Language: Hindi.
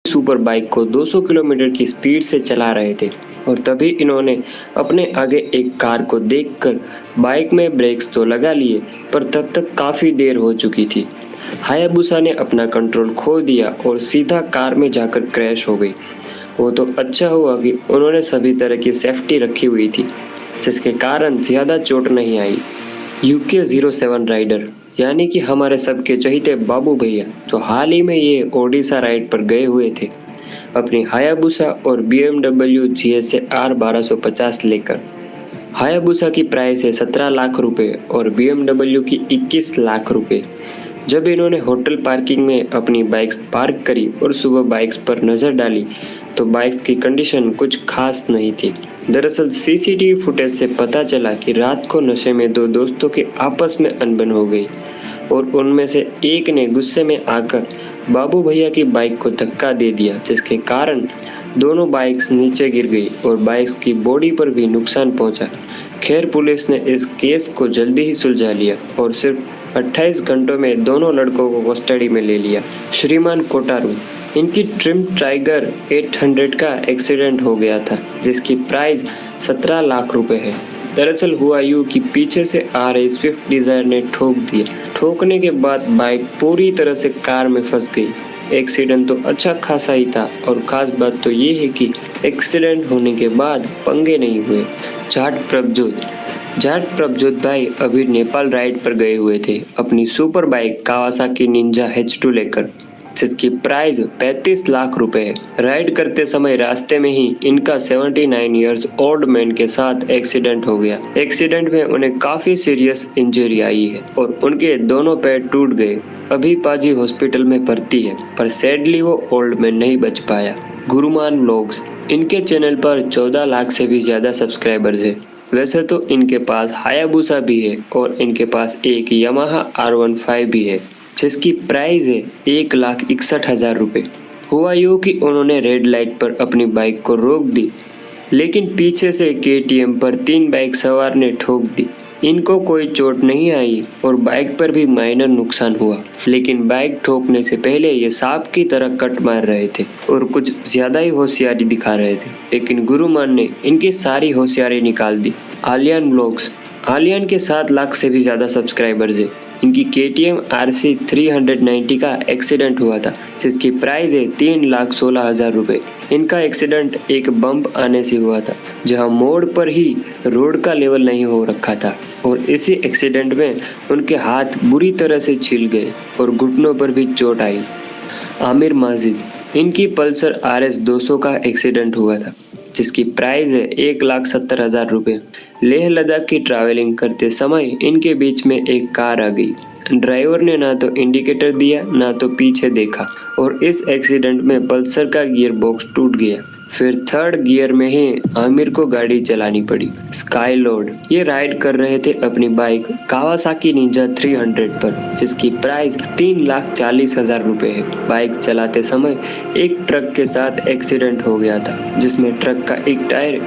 सुपर बाइक को 200 किलोमीटर की स्पीड से चला रहे थे और तभी इन्होंने अपने आगे एक कार को देखकर बाइक में ब्रेक्स तो लगा लिए, पर तब तक काफ़ी देर हो चुकी थी। हायाबुसा ने अपना कंट्रोल खो दिया और सीधा कार में जाकर क्रैश हो गई। वो तो अच्छा हुआ कि उन्होंने सभी तरह की सेफ्टी रखी हुई थी, जिसके कारण ज़्यादा चोट नहीं आई। यूके 07 राइडर यानी कि हमारे सबके चहीते बाबू भैया तो हाल ही में ये ओडिशा राइड पर गए हुए थे अपनी हायाबुसा और BMW GSA R1250 लेकर। हायाबुसा की प्राइस है 17 लाख रुपए और BMW की 21 लाख रुपए। जब इन्होंने होटल पार्किंग में अपनी बाइक्स पार्क करी और सुबह बाइक्स पर नज़र डाली तो बाइक्स की कंडीशन कुछ खास नहीं थी। दरअसल सीसीटीवी फुटेज से पता चला कि रात को नशे में दो दोस्तों के आपस में अनबन हो गई और उनमें से एक ने गुस्से में आकर बाबू भैया की बाइक को धक्का दे दिया, जिसके कारण दोनों बाइक्स नीचे गिर गई और बाइक्स की बॉडी पर भी नुकसान पहुंचा। खैर पुलिस ने इस केस को जल्दी ही सुलझा लिया और सिर्फ 28 घंटों में दोनों लड़कों को कस्टडी में ले लिया। श्रीमान कोटारू, इनकी ट्रिम टाइगर 800 का एक्सीडेंट हो गया था, जिसकी प्राइस 17 लाख रुपए है। दरअसल हुआ यूं कि पीछे से आ रही स्विफ्ट डिजायर ने ठोक दिया। ठोकने के बाद बाइक पूरी तरह से कार में फंस गई। एक्सीडेंट तो अच्छा खासा ही था और खास बात तो ये है कि एक्सीडेंट होने के बाद पंगे नहीं हुए। जाट प्रभजोत भाई अभी नेपाल राइड पर गए हुए थे अपनी super bike Kawasaki Ninja H2 लेकर, जिसकी प्राइस 35 लाख रुपए है। राइड करते समय रास्ते में ही इनका 79 इयर्स ओल्ड मैन के साथ एक्सीडेंट हो गया। एक्सीडेंट में उन्हें काफी सीरियस इंजरी आई है और उनके दोनों पैर टूट गए। अभी पाजी हॉस्पिटल में भर्ती है, पर सैडली वो ओल्ड मैन नहीं बच पाया। गुरुमान व्लॉग्स, इनके चैनल पर 14 लाख से भी ज्यादा सब्सक्राइबर्स है। वैसे तो इनके पास हायाबुसा भी है और इनके पास एक यामाहा R15 भी है, जिसकी प्राइस है 1,61,000 रुपये। हुआ यूँ कि उन्होंने रेड लाइट पर अपनी बाइक को रोक दी, लेकिन पीछे से KTM पर 3 बाइक सवार ने ठोक दी। इनको कोई चोट नहीं आई और बाइक पर भी माइनर नुकसान हुआ, लेकिन बाइक ठोकने से पहले ये सांप की तरह कट मार रहे थे और कुछ ज्यादा ही होशियारी दिखा रहे थे, लेकिन गुरुमान ने इनकी सारी होशियारी निकाल दी। आलियान व्लॉग्स, आलियान के 7 लाख से भी ज्यादा सब्सक्राइबर्स है। इनकी KTM RC 390 का एक्सीडेंट हुआ था, जिसकी प्राइस है 3,16,000 रुपये। इनका एक्सीडेंट एक बम्प आने से हुआ था, जहां मोड़ पर ही रोड का लेवल नहीं हो रखा था और इसी एक्सीडेंट में उनके हाथ बुरी तरह से छिल गए और घुटनों पर भी चोट आई। आमिर माजिद, इनकी पल्सर RS 200 का एक्सीडेंट हुआ था, जिसकी प्राइस है 1,70,000 रुपये। लेह लद्दाख की ट्रैवलिंग करते समय इनके बीच में एक कार आ गई। ड्राइवर ने ना तो इंडिकेटर दिया ना तो पीछे देखा और इस एक्सीडेंट में पल्सर का गियर बॉक्स टूट गया। फिर थर्ड गियर में ही आमिर को गाड़ी चलानी पड़ी। स्काई लॉर्ड, ये राइड कर रहे थे अपनी बाइक कावासाकी निंजा 300 पर, जिसकी प्राइस 3,40,000 रुपये है। बाइक चलाते समय एक ट्रक के साथ एक्सीडेंट हो गया था, जिसमें ट्रक का एक टायर